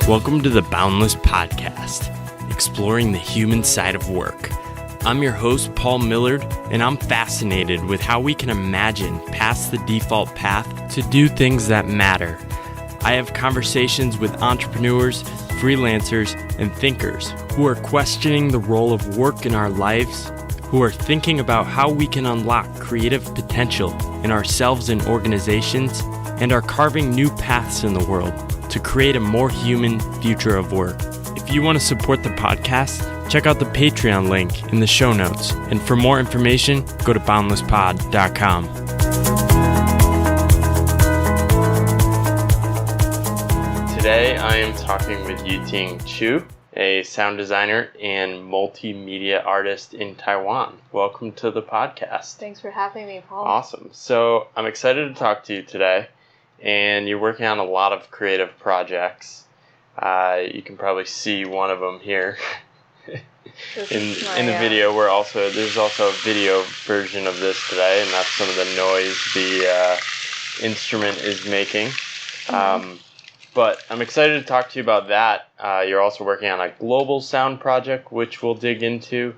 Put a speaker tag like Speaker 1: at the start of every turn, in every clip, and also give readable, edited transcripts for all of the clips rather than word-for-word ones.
Speaker 1: Welcome to the Boundless Podcast, exploring the human side of work. I'm your host, Paul Millard, and I'm fascinated with how we can imagine past the default path to do things that matter. I have conversations with entrepreneurs, freelancers, and thinkers who are questioning the role of work in our lives, who are thinking about how we can unlock creative potential in ourselves and organizations, and are carving new paths in the world to create a more human future of work. If you want to support the podcast, check out the Patreon link in the show notes. And for more information, go to boundlesspod.com. Today, I am talking with YuTing Chiu, a sound designer and multimedia artist in Taiwan. Welcome to the podcast.
Speaker 2: Thanks for having me, Paul.
Speaker 1: Awesome. So I'm excited to talk to you today, and you're working on a lot of creative projects. You can probably see one of them here in the video. There's also a video version of this today, and that's some of the noise the instrument is making. But I'm excited to talk to you about that. You're also working on a global sound project, which we'll dig into,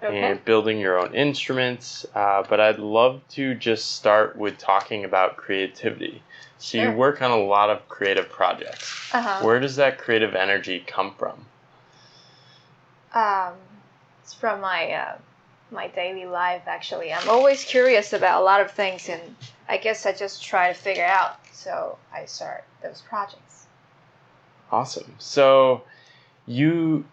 Speaker 1: and building your own instruments. But I'd love to just start with talking about creativity. So you work on a lot of creative projects. Where does that creative energy come from?
Speaker 2: It's from my daily life, actually. I'm always curious about a lot of things, and I guess I just try to figure out. So I start those projects.
Speaker 1: Awesome. So you've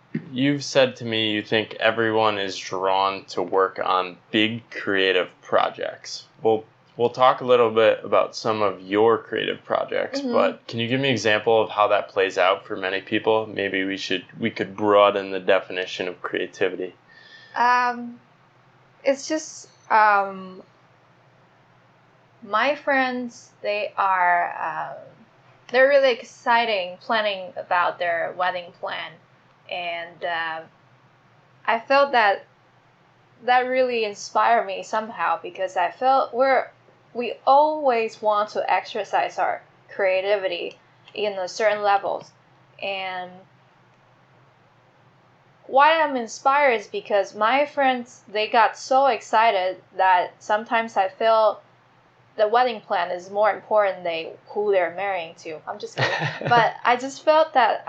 Speaker 1: said to me you think everyone is drawn to work on big creative projects. We'll talk a little bit about some of your creative projects, but can you give me an example of how that plays out for many people? Maybe we could broaden the definition of creativity.
Speaker 2: It's just my friends, they're really exciting planning about their wedding plan, and I felt that really inspired me somehow, because I felt we always want to exercise our creativity in a certain levels, and why I'm inspired is because my friends, they got so excited that sometimes I feel the wedding plan is more important than who they're marrying to. I'm just kidding. But I just felt that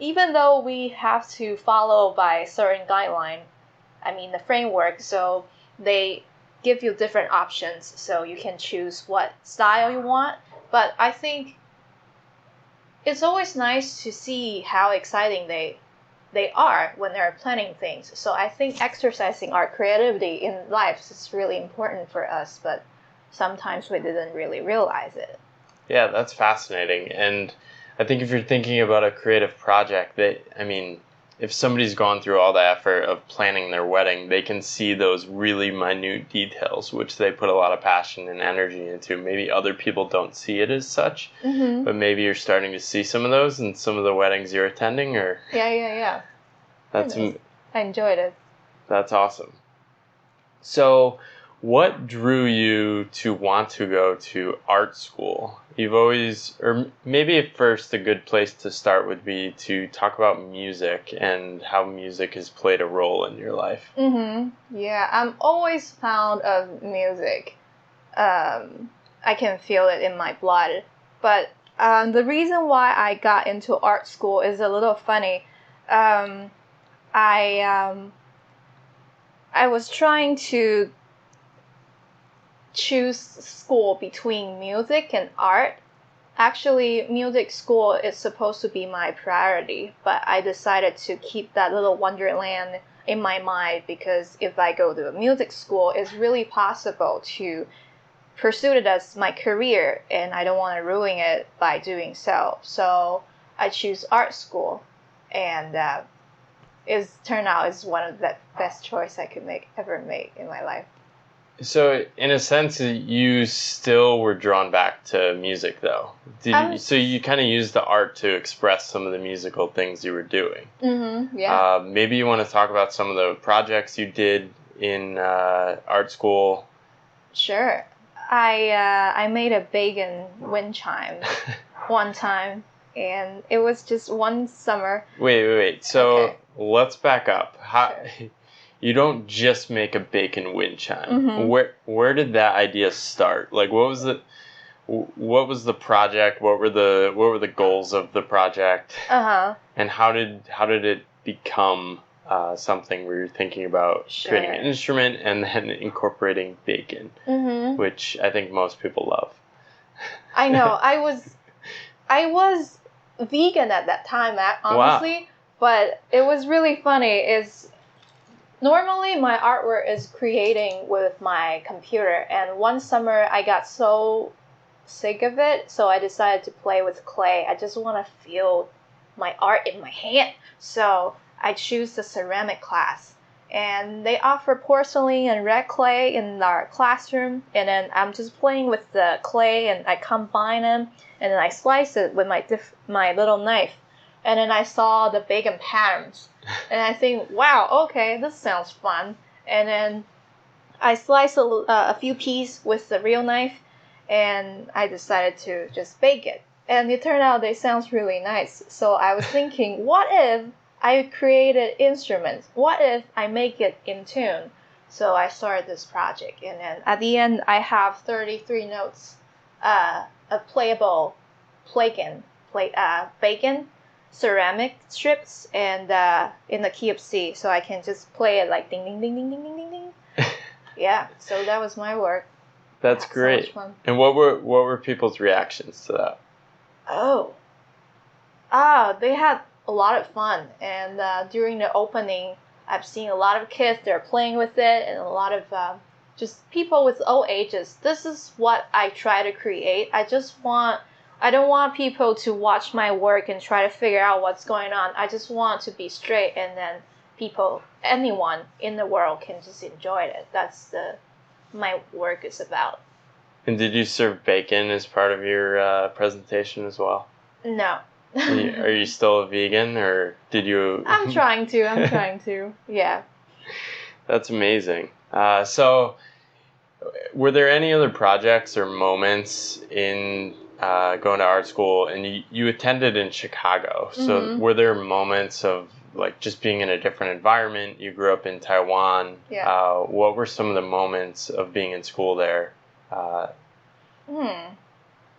Speaker 2: even though we have to follow by certain guideline, the framework, so they give you different options, so you can choose what style you want. But I think it's always nice to see how exciting they are when they're planning things. So I think exercising our creativity in life is really important for us, but sometimes we didn't really realize it.
Speaker 1: Yeah, that's fascinating. And I think if you're thinking about a creative project, if somebody's gone through all the effort of planning their wedding, they can see those really minute details, which they put a lot of passion and energy into. Maybe other people don't see it as such, but maybe you're starting to see some of those in some of the weddings you're attending, or...
Speaker 2: Yeah. I enjoyed it.
Speaker 1: That's awesome. So, what drew you to want to go to art school? Or maybe at first a good place to start would be to talk about music and how music has played a role in your life.
Speaker 2: Yeah, I'm always fond of music. I can feel it in my blood. But the reason why I got into art school is a little funny. I was trying to choose school between music and art. Actually, music school is supposed to be my priority, but I decided to keep that little wonderland in my mind, because if I go to a music school, it's really possible to pursue it as my career, and I don't want to ruin it by doing so. So I choose art school, and it's turned out it's one of the best choice I could ever make in my life.
Speaker 1: So, in a sense, you still were drawn back to music, though. So you kind of used the art to express some of the musical things you were doing.
Speaker 2: Yeah.
Speaker 1: Maybe you want to talk about some of the projects you did in art school.
Speaker 2: Sure. I made a bacon wind chime one time, And it was just one summer.
Speaker 1: Wait. So
Speaker 2: Okay.
Speaker 1: let's back up.
Speaker 2: Sure.
Speaker 1: You don't just make a bacon wind chime.
Speaker 2: Mm-hmm.
Speaker 1: Where did that idea start? Like, what was the project? What were the goals of the project? And how did it become something where you're thinking about creating an instrument and then incorporating bacon, which I think most people love.
Speaker 2: I know. I was vegan at that time, honestly, but it was really funny. Is normally my artwork is creating with my computer, and one summer I got so sick of it, so I decided to play with clay. I just want to feel my art in my hand, so I choose the ceramic class. And they offer porcelain and red clay in our classroom, and then I'm just playing with the clay and I combine them, and then I slice it with my little knife, and then I saw the bacon patterns, and I think, wow, okay, this sounds fun. And then I sliced a few pieces with the real knife, and I decided to just bake it, and it turned out they sounds really nice. So I was thinking, what if I created instruments? What if I make it in tune? So I started this project, and then at the end I have 33 notes of playable bacon, ceramic strips, and in the key of C, so I can just play it like ding ding ding ding ding ding ding ding. Yeah, so that was my work.
Speaker 1: That's great.
Speaker 2: So much fun.
Speaker 1: And what were people's reactions to that?
Speaker 2: They had a lot of fun, and during the opening, I've seen a lot of kids, they're playing with it, and a lot of just people with all ages. This is what I try to create. I don't want people to watch my work and try to figure out what's going on. I just want to be straight, and then anyone in the world can just enjoy it. That's my work is about.
Speaker 1: And did you serve bacon as part of your presentation as well?
Speaker 2: No.
Speaker 1: Are you still a vegan, or did you?
Speaker 2: I'm trying to. Yeah.
Speaker 1: That's amazing. So, were there any other projects or moments in going to art school? And you attended in Chicago. So, were there moments of like just being in a different environment? You grew up in Taiwan.
Speaker 2: Yeah.
Speaker 1: What were some of the moments of being in school there?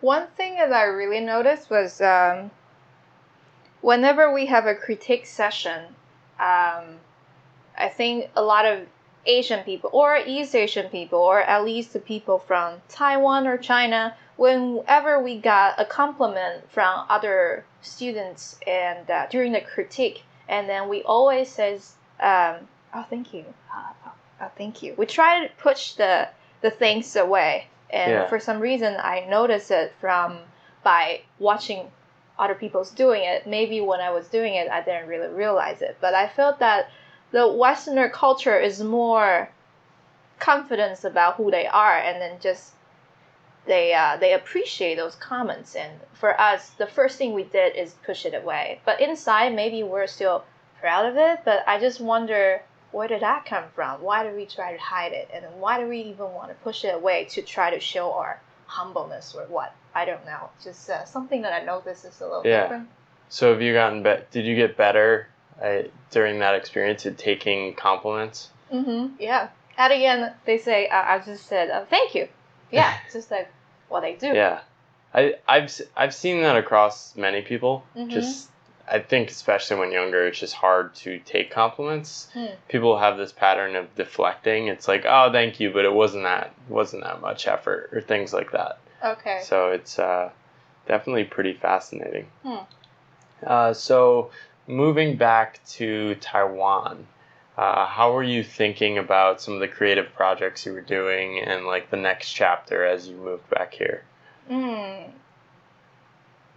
Speaker 2: One thing that I really noticed was whenever we have a critique session, I think a lot of Asian people, or East Asian people, or at least the people from Taiwan or China, whenever we got a compliment from other students and during the critique, and then we always says, oh, thank you. Oh, thank you. We try to push the things away. And for some reason, I noticed it by watching other people's doing it. Maybe when I was doing it, I didn't really realize it. But I felt that the Westerner culture is more confident about who they are, and then just they appreciate those comments. And for us, the first thing we did is push it away. But inside, maybe we're still proud of it. But I just wonder, where did that come from? Why do we try to hide it? And why do we even want to push it away to try to show our humbleness or what? I don't know. Just something that I noticed is a little different.
Speaker 1: So have you did you get better during that experience at taking compliments?
Speaker 2: Yeah. At the end, they say, I just said, thank you. Yeah, just like what they do.
Speaker 1: Yeah. I've seen that across many people. Just, I think especially when younger, it's just hard to take compliments. People have this pattern of deflecting. It's like, oh, thank you, but it wasn't that much effort, or things like that.
Speaker 2: Okay.
Speaker 1: So it's definitely pretty fascinating. So moving back to Taiwan, how were you thinking about some of the creative projects you were doing and like the next chapter as you moved back here?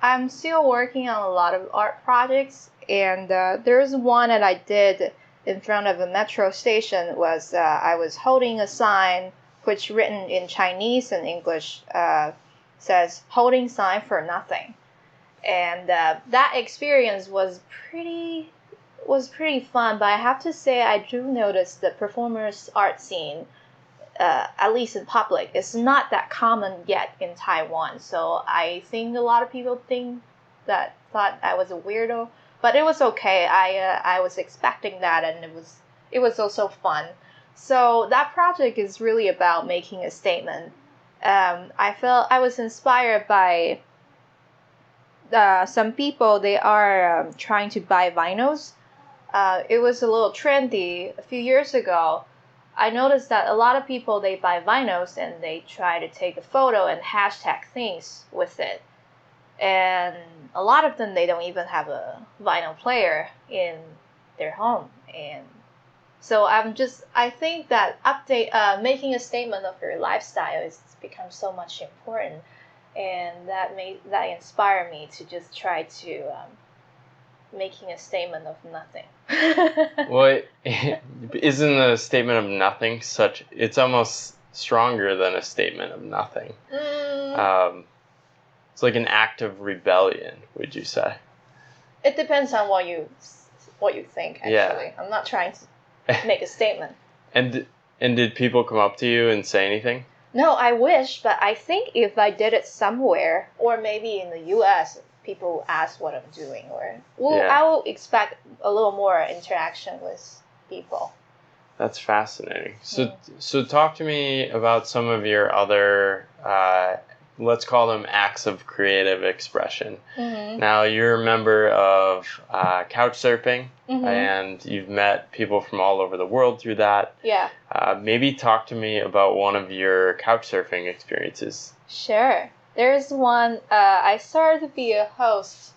Speaker 2: I'm still working on a lot of art projects, and there's one that I did in front of a metro station. Was I was holding a sign which written in Chinese and English says "holding sign for nothing," and that experience was pretty fun. But I have to say, I do notice the performers art scene, at least in public, is not that common yet in Taiwan. So I think a lot of people think that thought I was a weirdo, but it was okay. I was expecting that, and it was also fun. So that project is really about making a statement. I felt I was inspired by some people. They are trying to buy vinyls. It was a little trendy a few years ago. I noticed that a lot of people, they buy vinyls and they try to take a photo and hashtag things with it. And a lot of them, they don't even have a vinyl player in their home. And so I think that making a statement of your lifestyle is become so much important. And that inspired me to just try to making a statement of nothing.
Speaker 1: Well, isn't a statement of nothing it's almost stronger than a statement of nothing. It's like an act of rebellion, would you say?
Speaker 2: It depends on what you think, actually. Yeah. I'm not trying to make a statement.
Speaker 1: And did people come up to you and say anything?
Speaker 2: No, I wish, but I think if I did it somewhere, or maybe in the U.S., people will ask what I'm doing, or I will expect a little more interaction with people.
Speaker 1: That's fascinating. So talk to me about some of your other, let's call them acts of creative expression. Mm-hmm. Now, you're a member of Couchsurfing, mm-hmm. and you've met people from all over the world through that.
Speaker 2: Yeah.
Speaker 1: Maybe talk to me about one of your Couchsurfing experiences.
Speaker 2: Sure. There's one, I started to be a host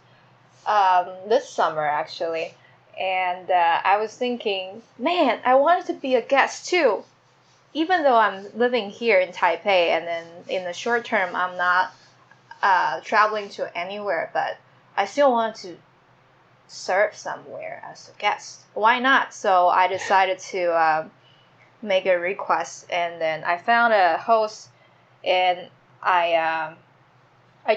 Speaker 2: this summer, actually. And I was thinking, man, I wanted to be a guest too. Even though I'm living here in Taipei, and then in the short term, I'm not traveling to anywhere, but I still want to serve somewhere as a guest. Why not? So I decided to make a request, and then I found a host, and I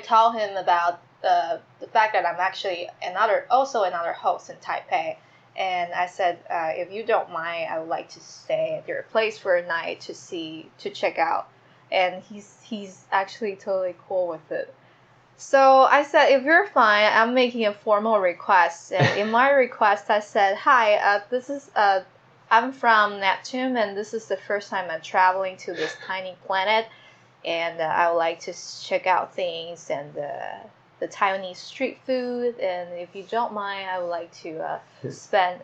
Speaker 2: told him about the fact that I'm actually another host in Taipei. And I said, if you don't mind, I would like to stay at your place for a night to check out. And he's actually totally cool with it. So I said, if you're fine, I'm making a formal request. And in my request, I said, hi, I'm from Neptune, and this is the first time I'm traveling to this tiny planet. And I would like to check out things and the Taiwanese street food, and if you don't mind, I would like to spend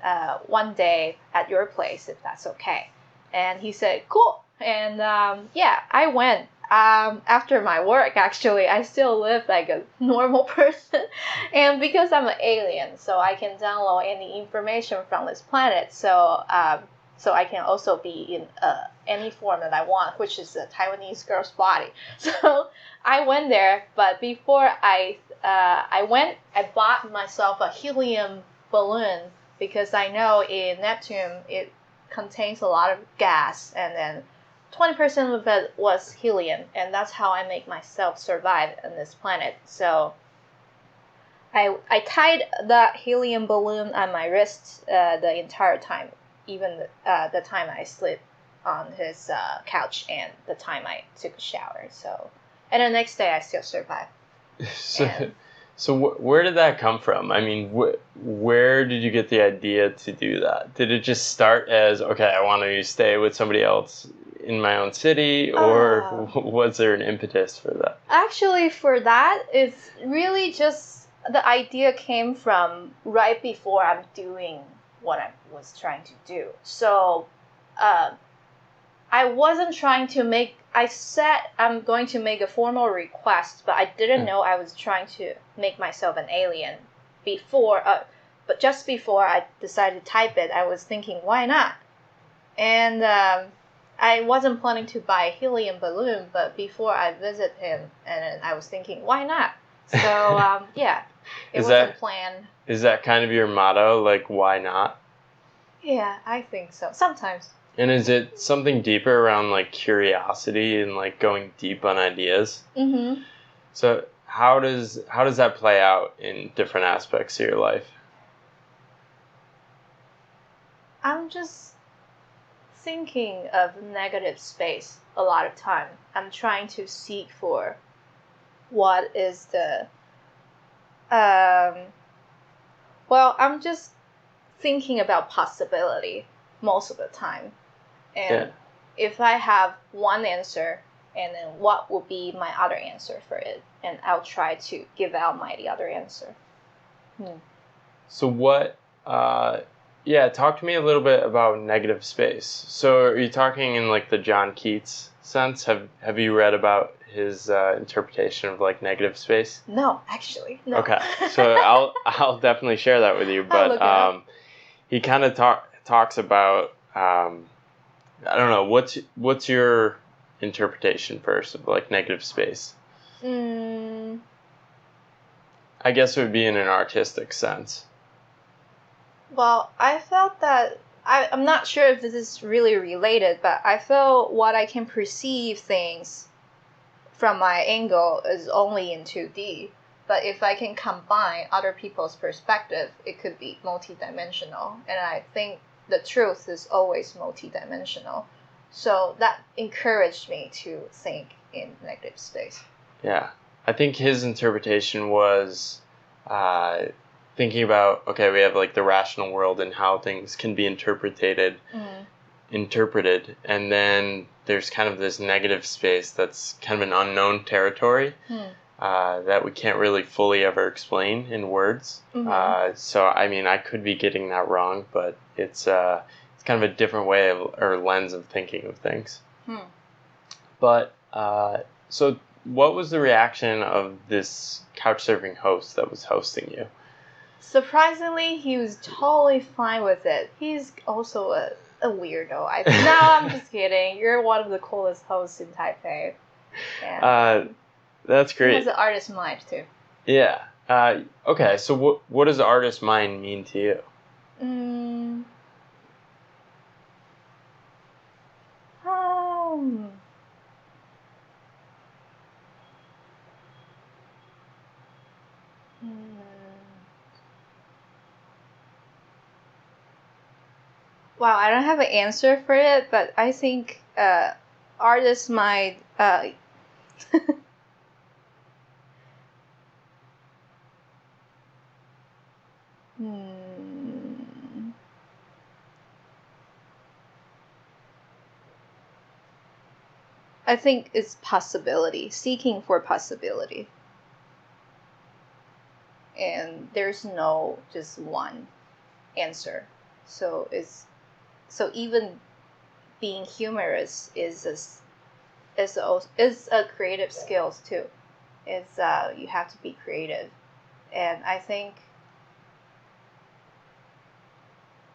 Speaker 2: one day at your place, if that's okay. And he said, cool. And I went. After my work, actually, I still live like a normal person. And because I'm an alien, so I can download any information from this planet. So I can also be in any form that I want, which is a Taiwanese girl's body. So I went there, but before I went, I bought myself a helium balloon, because I know in Neptune it contains a lot of gas, and then 20% of it was helium, and that's how I make myself survive on this planet. So I tied the helium balloon on my wrist the entire time, even the time I slept on his couch and the time I took a shower. So, and the next day I still survived.
Speaker 1: So where did that come from? I mean, where did you get the idea to do that? Did it just start as, okay, I want to stay with somebody else in my own city, or was there an impetus for that? Actually,
Speaker 2: for that, it's really just the idea came from right before I'm doing what I was trying to do. So I wasn't trying to I said I'm going to make a formal request, but I didn't know I was trying to make myself an alien before. But just before I decided to type it, I was thinking, why not? And I wasn't planning to buy a helium balloon, but before I visit him, and I was thinking, why not? So it wasn't planned.
Speaker 1: Is that kind of your motto, like, why not?
Speaker 2: Yeah, I think so. Sometimes.
Speaker 1: And is it something deeper around, like, curiosity and, like, going deep on ideas?
Speaker 2: Mm-hmm.
Speaker 1: So how does that play out in different aspects of your life?
Speaker 2: I'm just thinking of negative space a lot of time. I'm trying to seek for what is the Well, I'm just thinking about possibility most of the time. And if I have one answer, and then what would be my other answer for it? And I'll try to give out the other answer.
Speaker 1: So what, talk to me a little bit about negative space. So are you talking in like the John Keats sense? Have you read about his interpretation of like negative space?
Speaker 2: No, actually, no.
Speaker 1: Okay, so I'll definitely share that with you. But he kind of talks about I don't know, what's your interpretation first of like negative space? I guess it would be in an artistic sense.
Speaker 2: Well, I felt that I'm not sure if this is really related, but I feel what I can perceive things from my angle is only in 2D. But if I can combine other people's perspective, it could be multidimensional. And I think the truth is always multidimensional. So that encouraged me to think in negative space.
Speaker 1: Yeah. I think his interpretation was thinking about, okay, we have like the rational world and how things can be interpreted, and then there's kind of this negative space that's kind of an unknown territory that we can't really fully ever explain in words. So, I mean, I could be getting that wrong, but it's kind of a different way or lens of thinking of things. But, so what was the reaction of this Couchsurfing host that was hosting you?
Speaker 2: Surprisingly, he was totally fine with it. He's also a weirdo. I think. No, I'm just kidding. You're one of the coolest hosts in Taipei. And
Speaker 1: that's great.
Speaker 2: He has an artist mind too.
Speaker 1: Yeah. Okay. So what does artist mind mean to you?
Speaker 2: Wow, I don't have an answer for it, but I think artists might. I think it's possibility, seeking for possibility. And there's no just one answer. So even being humorous is a creative skills too. It's you have to be creative, and I think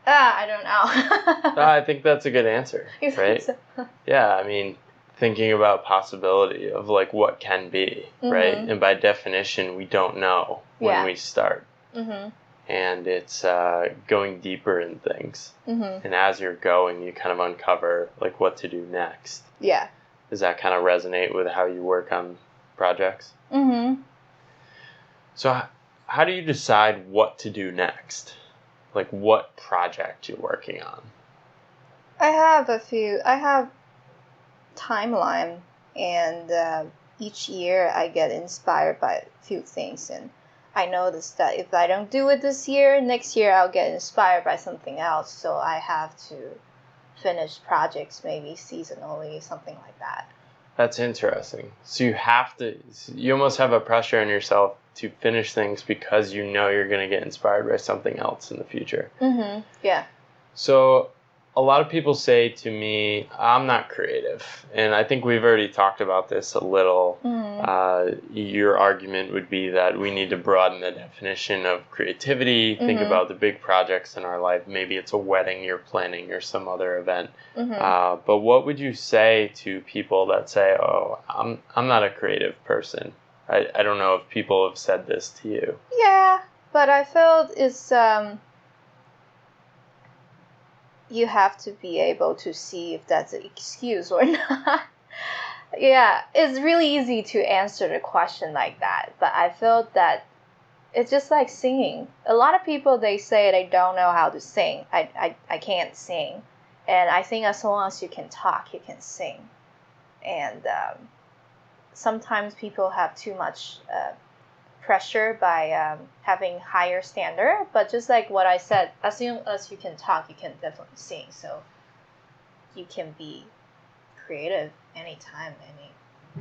Speaker 2: I don't know.
Speaker 1: I think that's a good answer, right?
Speaker 2: So?
Speaker 1: Yeah, I mean, thinking about possibility of like what can be, right? And by definition, we don't know when we start. And it's going deeper in things. And as you're going, you kind of uncover like what to do next.
Speaker 2: Yeah.
Speaker 1: Does that kind of resonate with how you work on projects? So how do you decide what to do next? Like what project you're working on?
Speaker 2: I have timeline, and each year I get inspired by a few things, and I noticed that if I don't do it this year, next year I'll get inspired by something else. So I have to finish projects maybe seasonally, something like that.
Speaker 1: That's interesting. So you almost have a pressure on yourself to finish things because you know you're going to get inspired by something else in the future.
Speaker 2: Yeah.
Speaker 1: So a lot of people say to me, I'm not creative. And I think we've already talked about this a little. Your argument would be that we need to broaden the definition of creativity, think about the big projects in our life. Maybe it's a wedding you're planning or some other event. But what would you say to people that say, oh, I'm not a creative person? I don't know if people have said this to you.
Speaker 2: Yeah, but I felt it's... you have to be able to see if that's an excuse or not. Yeah, it's really easy to answer the question like that, but I felt that it's just like singing. A lot of people, they say they don't know how to sing. I can't sing. And I think as long as you can talk, you can sing. And sometimes people have too much pressure by having higher standard. But just like what I said, as soon as you can talk, you can definitely sing. So you can be creative anytime,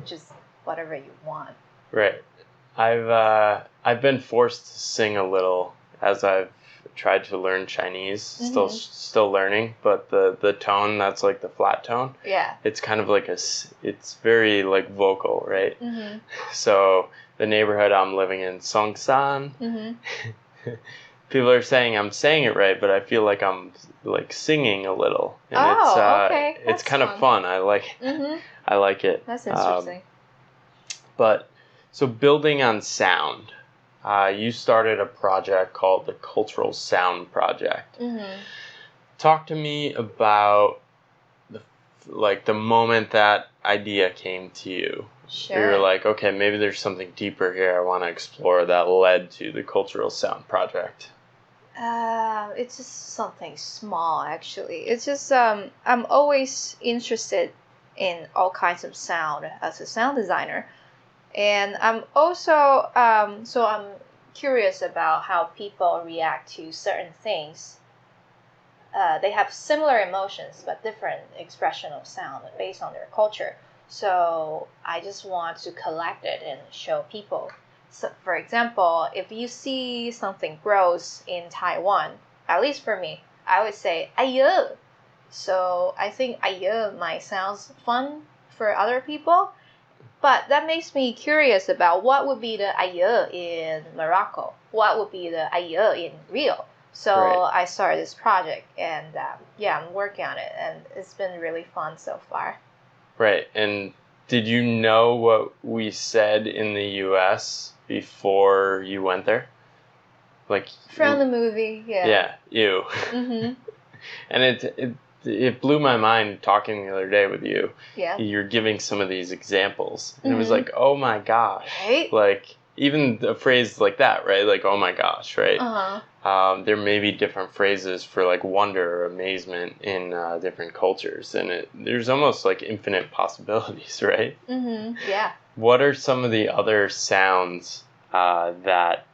Speaker 2: just whatever you want.
Speaker 1: Right. I've been forced to sing a little as I've tried to learn Chinese. Still learning, but the tone, that's like the flat tone.
Speaker 2: Yeah.
Speaker 1: It's kind of like it's very like vocal, right?
Speaker 2: Mm-hmm.
Speaker 1: So the neighborhood I'm living in, Songsan.
Speaker 2: Mm-hmm.
Speaker 1: People are saying I'm saying it right, but I feel like I'm like singing a little. And
Speaker 2: okay.
Speaker 1: It's kind of fun. I like I like it.
Speaker 2: That's interesting.
Speaker 1: But so building on sound, you started a project called the Cultural Sound Project.
Speaker 2: Mm-hmm.
Speaker 1: Talk to me about the moment that idea came to you.
Speaker 2: Sure.
Speaker 1: You're like, okay, maybe there's something deeper here I want to explore that led to the Cultural Sound Project.
Speaker 2: It's just something small, actually. It's just I'm always interested in all kinds of sound as a sound designer, and I'm also so I'm curious about how people react to certain things. They have similar emotions but different expression of sound based on their culture. So I just want to collect it and show people. So, for example, if you see something gross in Taiwan, at least for me, I would say "aiyuh." So I think "aiyuh" might sound fun for other people, but that makes me curious about what would be the "aiyuh" in Morocco, what would be the "aiyuh" in Rio. So
Speaker 1: Right.
Speaker 2: I started this project, and I'm working on it, and it's been really fun so far.
Speaker 1: Right. And did you know what we said in the U.S. before you went there? Like
Speaker 2: From the movie, yeah.
Speaker 1: Yeah, you.
Speaker 2: Mm-hmm.
Speaker 1: And it blew my mind talking the other day with you.
Speaker 2: Yeah.
Speaker 1: You're giving some of these examples. And it was like, oh my gosh.
Speaker 2: Right?
Speaker 1: Like, even a phrase like that, right? Like, oh my gosh, right?
Speaker 2: Uh-huh.
Speaker 1: There may be different phrases for like wonder or amazement in different cultures. And there's almost like infinite possibilities, right?
Speaker 2: Mm-hmm. Yeah.
Speaker 1: What are some of the other sounds that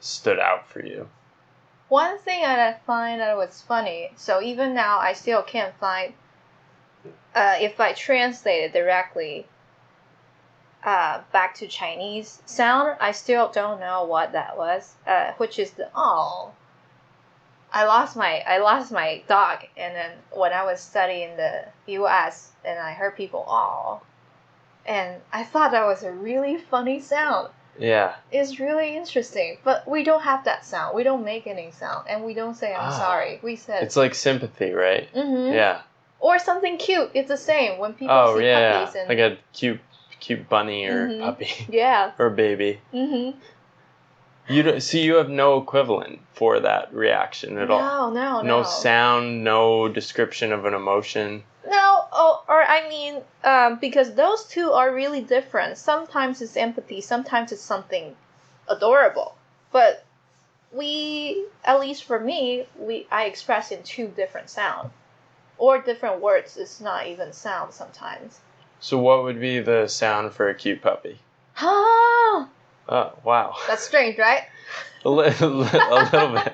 Speaker 1: stood out for you?
Speaker 2: One thing that I find that was funny, so even now I still can't find, if I translate it directly back to Chinese sound, I still don't know what that was, which is the "oh." I lost my dog, and then when I was studying the U.S. and I heard people "oh," and I thought that was a really funny sound.
Speaker 1: Yeah.
Speaker 2: It's really interesting, but we don't have that sound. We don't make any sound, and we don't say "I'm sorry." We said
Speaker 1: it's like sympathy, right?
Speaker 2: Mm-hmm.
Speaker 1: Yeah.
Speaker 2: Or something cute. It's the same when people see puppies and
Speaker 1: like a cute bunny or puppy.
Speaker 2: Yeah.
Speaker 1: Or baby.
Speaker 2: Mm-hmm.
Speaker 1: You have no equivalent for that reaction at all.
Speaker 2: No.
Speaker 1: No sound, no description of an emotion.
Speaker 2: No, or I mean, because those two are really different. Sometimes it's empathy, sometimes it's something adorable. But at least for me, I express in two different sounds. Or different words. It's not even sound sometimes.
Speaker 1: So what would be the sound for a cute puppy?
Speaker 2: Ah!
Speaker 1: Oh, wow.
Speaker 2: That's strange, right?
Speaker 1: a little bit.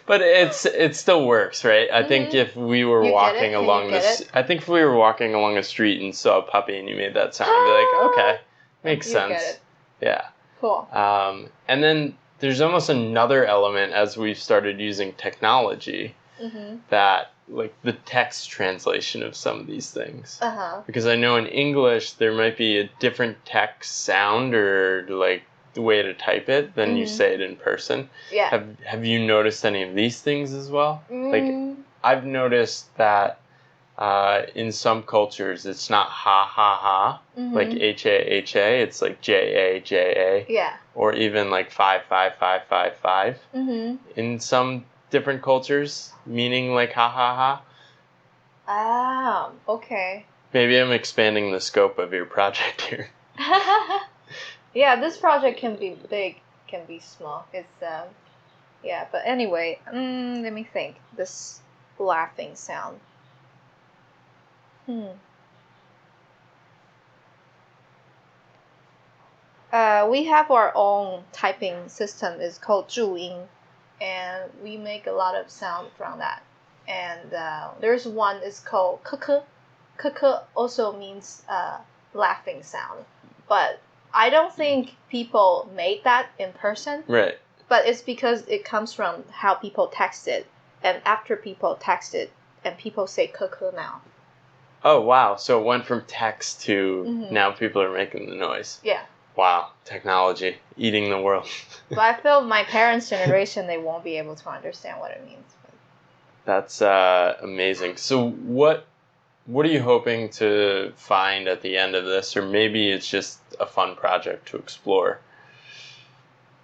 Speaker 1: But it still works, right? I think if we were walking along I think if we were walking along a street and saw a puppy and you made that sound, I'd be like, okay, makes sense.
Speaker 2: Get it.
Speaker 1: Yeah.
Speaker 2: Cool.
Speaker 1: And then there's almost another element as we've started using technology that like the text translation of some of these things. Because I know in English there might be a different text sound or like the way to type it than you say it in person.
Speaker 2: Yeah.
Speaker 1: Have you noticed any of these things as well? Like I've noticed that in some cultures it's not ha ha ha, like HAHA, it's like JAJA.
Speaker 2: Yeah.
Speaker 1: Or even like 55555. In some different cultures, meaning like ha ha ha.
Speaker 2: Ah, okay.
Speaker 1: Maybe I'm expanding the scope of your project here.
Speaker 2: Yeah, this project can be big, can be small. It's yeah, but anyway, let me think. This laughing sound. We have our own typing system. It's called 注音, and we make a lot of sound from that. And there's one is called 咳咳. 咳咳 also means laughing sound, but I don't think people made that in person.
Speaker 1: Right.
Speaker 2: But it's because it comes from how people text it, and after people text it, and people say 咳咳 now.
Speaker 1: Oh, wow. So it went from text to now people are making the noise.
Speaker 2: Yeah.
Speaker 1: Wow. Technology. Eating the world.
Speaker 2: But I feel my parents' generation, they won't be able to understand what it means.
Speaker 1: That's amazing. So what are you hoping to find at the end of this? Or maybe it's just a fun project to explore.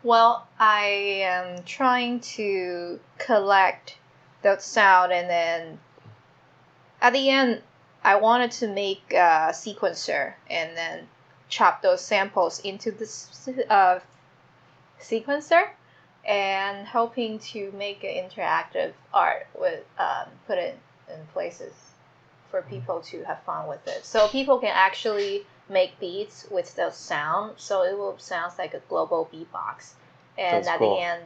Speaker 2: Well, I am trying to collect the sound, and then at the end, I wanted to make a sequencer and then chop those samples into this sequencer, and hoping to make an interactive art with put it in places for people to have fun with it. So people can actually make beats with the sound, so it will sound like a global beatbox. And
Speaker 1: That's
Speaker 2: at
Speaker 1: cool.
Speaker 2: the end,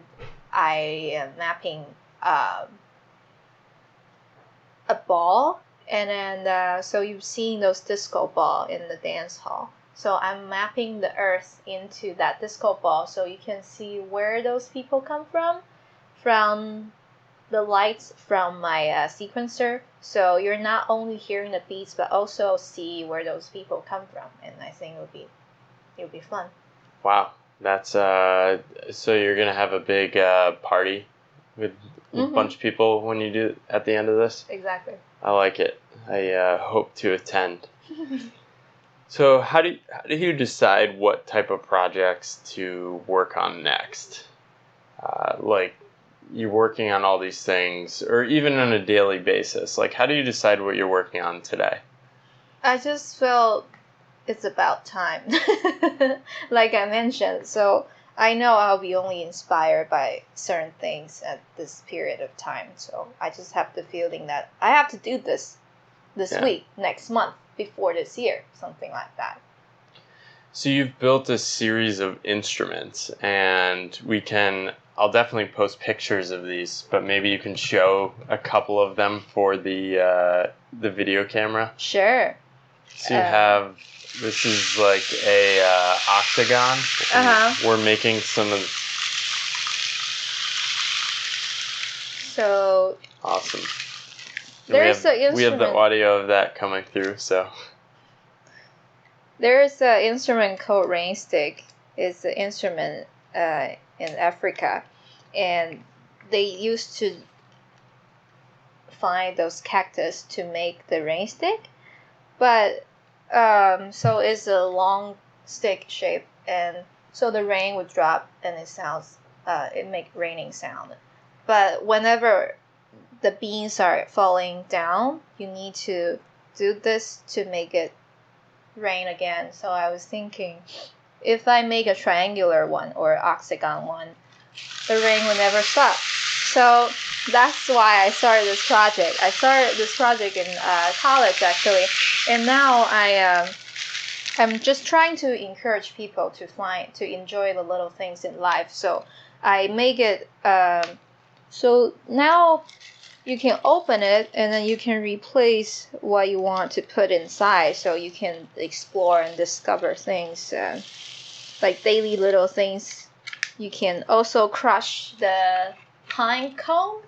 Speaker 2: I am mapping a ball, and then so you've seen those disco ball in the dance hall. So I'm mapping the earth into that disco ball, so you can see where those people come from the lights from my sequencer. So you're not only hearing the beats, but also see where those people come from. And I think it would be fun.
Speaker 1: Wow. That's so you're gonna have a big party with a bunch of people when you do at the end of this?
Speaker 2: Exactly.
Speaker 1: I like it. I hope to attend. So how do you decide what type of projects to work on next? Like, you're working on all these things, or even on a daily basis. Like, how do you decide what you're working on today?
Speaker 2: I just felt it's about time, like I mentioned. So I know I'll be only inspired by certain things at this period of time. So I just have the feeling that I have to do this week, next month, before this year, something like that.
Speaker 1: So you've built a series of instruments, and I'll definitely post pictures of these, but maybe you can show a couple of them for the video camera.
Speaker 2: Sure.
Speaker 1: So you have, this is like a octagon. We're making some of.
Speaker 2: So.
Speaker 1: Awesome.
Speaker 2: There's an instrument.
Speaker 1: We have the audio of that coming through, so.
Speaker 2: There's an instrument called Rainstick. It's an instrument in Africa, and they used to find those cactus to make the rainstick. But so it's a long stick shape, and so the rain would drop, and it make raining sound. But whenever the beans are falling down, you need to do this to make it rain again. So I was thinking, if I make a triangular one or octagon one, the rain will never stop. So that's why I started this project. I started this project in college, actually, and now I'm just trying to encourage people to enjoy the little things in life. So I make it so now you can open it, and then you can replace what you want to put inside, so you can explore and discover things, like daily little things. You can also crush the pine cone,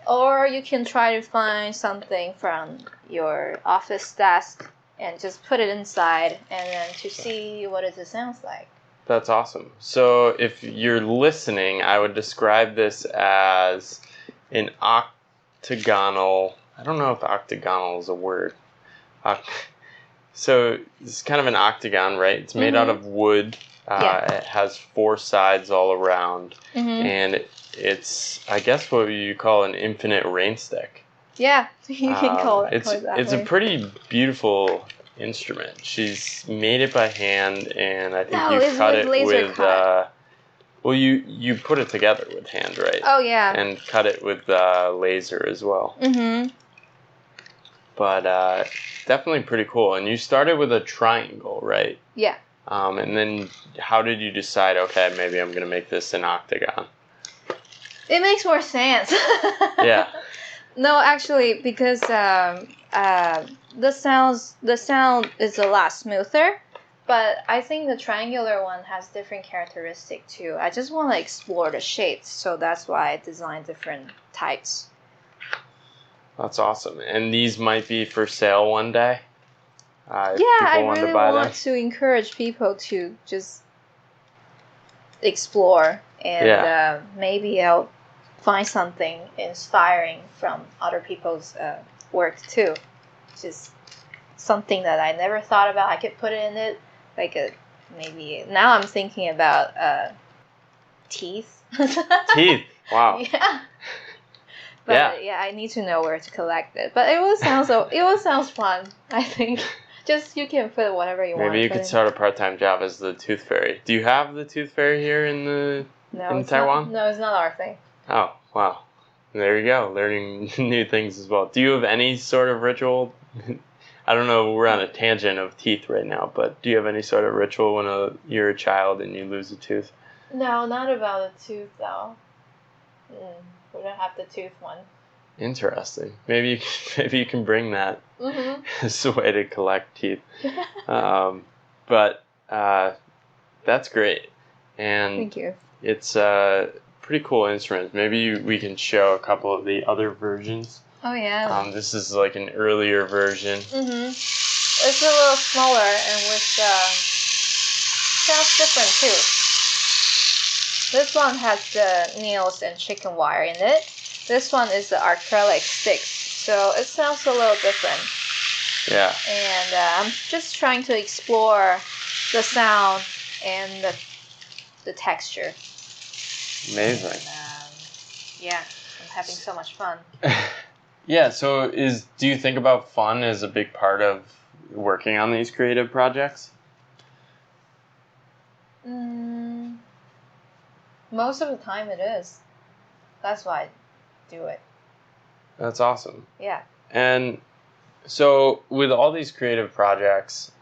Speaker 2: or you can try to find something from your office desk and just put it inside, and then to see what it sounds like.
Speaker 1: That's awesome. So if you're listening, I would describe this as an octagonal. I don't know if octagonal is a word. So it's kind of an octagon, right? It's made out of wood. It has 4 sides all around, and it's, I guess, what you call an infinite rainstick.
Speaker 2: Yeah, you can call it that
Speaker 1: It's
Speaker 2: way.
Speaker 1: a pretty beautiful instrument. She's made it by hand, and I think you cut it with well, you put it together with hand, right?
Speaker 2: Oh yeah.
Speaker 1: And cut it with laser as well. But definitely pretty cool. And you started with a triangle, right?
Speaker 2: Yeah.
Speaker 1: And then how did you decide, okay, maybe I'm going to make this an octagon?
Speaker 2: It makes more sense.
Speaker 1: Yeah.
Speaker 2: No, actually, because the sound is a lot smoother, but I think the triangular one has different characteristics too. I just want to explore the shapes, so that's why I designed different types.
Speaker 1: That's awesome. And these might be for sale one day?
Speaker 2: Yeah, I really want to encourage people to just explore, and maybe I'll find something inspiring from other people's work too. Just something that I never thought about. I could put it in it, like maybe now I'm thinking about teeth.
Speaker 1: Teeth. Wow.
Speaker 2: Yeah. But yeah, I need to know where to collect it. But it will sound fun, I think. Just you can put whatever you want.
Speaker 1: Maybe you could start a part-time job as the tooth fairy. Do you have the tooth fairy here in Taiwan?
Speaker 2: No, it's not our thing.
Speaker 1: Oh, wow. There you go. Learning new things as well. Do you have any sort of ritual? I don't know, we're on a tangent of teeth right now, but do you have any sort of ritual when you're a child and you lose a tooth?
Speaker 2: No, not about a tooth though. We don't have the tooth one.
Speaker 1: Interesting. Maybe you can bring that as a way to collect teeth. But that's great. And
Speaker 2: thank you.
Speaker 1: It's a pretty cool instrument. Maybe we can show a couple of the other versions.
Speaker 2: Oh yeah.
Speaker 1: This is like an earlier version.
Speaker 2: It's a little smaller and with sounds different too. This one has the nails and chicken wire in it. This one is the acrylic sticks, so it sounds a little different.
Speaker 1: Yeah.
Speaker 2: And I'm just trying to explore the sound and the texture.
Speaker 1: Amazing.
Speaker 2: And, yeah, I'm having so much fun.
Speaker 1: Yeah, so do you think about fun as a big part of working on these creative projects?
Speaker 2: Most of the time it is. That's why I do it.
Speaker 1: That's awesome.
Speaker 2: Yeah.
Speaker 1: And so with all these creative projects,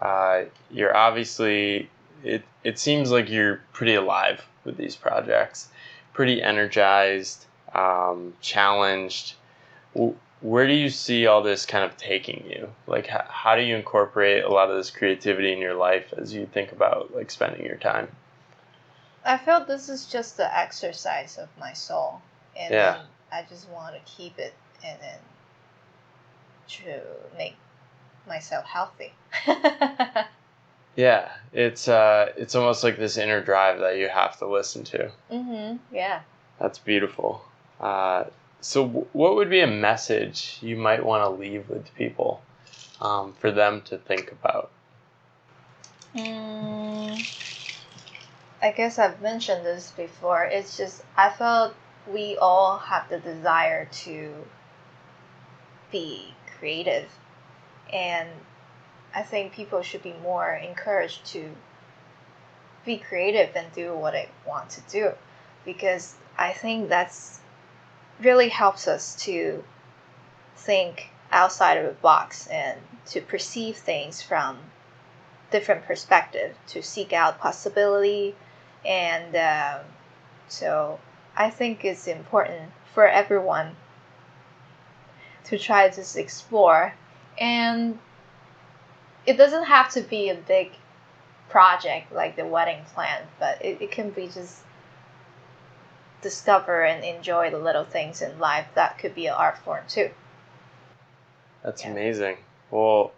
Speaker 1: you're obviously, it seems like you're pretty alive with these projects, pretty energized, challenged. Where do you see all this kind of taking you? Like, how do you incorporate a lot of this creativity in your life as you think about like spending your time?
Speaker 2: I feel this is just the exercise of my soul, and then I just want to keep it, and then to make myself healthy.
Speaker 1: Yeah, it's almost like this inner drive that you have to listen to.
Speaker 2: Yeah.
Speaker 1: That's beautiful. So what would be a message you might want to leave with people for them to think about?
Speaker 2: I guess I've mentioned this before. It's just I felt we all have the desire to be creative, and I think people should be more encouraged to be creative and do what they want to do, because I think that's really helps us to think outside of the box and to perceive things from different perspective, to seek out possibility. And so I think it's important for everyone to try to just explore, and it doesn't have to be a big project like the wedding plan, but it can be just discover and enjoy the little things in life. That could be an art form too.
Speaker 1: That's amazing. Well,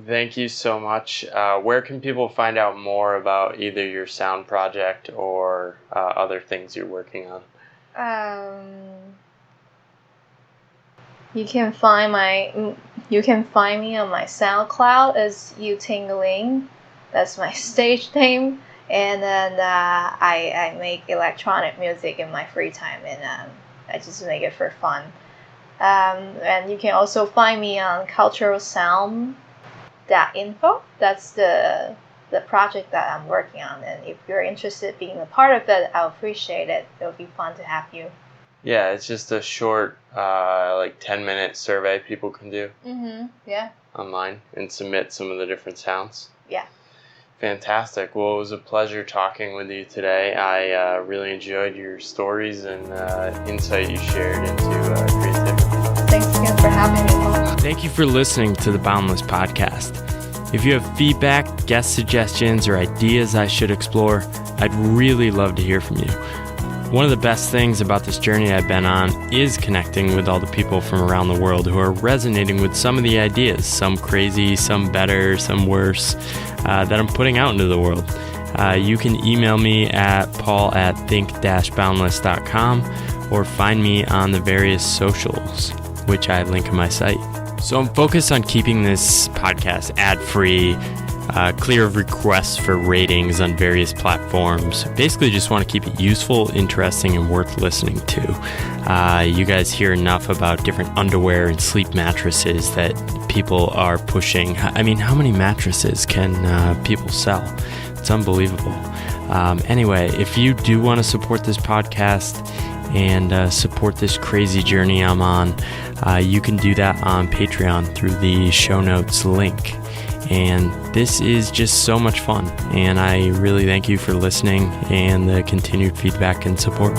Speaker 1: thank you so much. Where can people find out more about either your sound project or other things you're working on? You can find me on my SoundCloud as YuTing. That's my stage name. And then I make electronic music in my free time, and I just make it for fun. And you can also find me on culturalsound.info. That's the project that I'm working on. And if you're interested in being a part of it, I'll appreciate it. It'll be fun to have you. Yeah, it's just a short, like 10-minute survey people can do. Yeah. Online and submit some of the different sounds. Yeah. Fantastic. Well, it was a pleasure talking with you today. I really enjoyed your stories and insight you shared into creativity.
Speaker 2: Thanks again for having me, Paul.
Speaker 1: Thank you for listening to the Boundless Podcast. If you have feedback, guest suggestions, or ideas I should explore, I'd really love to hear from you. One of the best things about this journey I've been on is connecting with all the people from around the world who are resonating with some of the ideas, some crazy, some better, some worse, that I'm putting out into the world. You can email me at paul@think-boundless.com or find me on the various socials, which I link in my site. So I'm focused on keeping this podcast ad-free, clear of requests for ratings on various platforms. Basically just want to keep it useful, interesting, and worth listening to. You guys hear enough about different underwear and sleep mattresses that people are pushing. I mean, how many mattresses can people sell? It's unbelievable. Anyway, if you do want to support this podcast and support this crazy journey I'm on, you can do that on Patreon through the show notes link. And this is just so much fun, and I really thank you for listening and the continued feedback and support.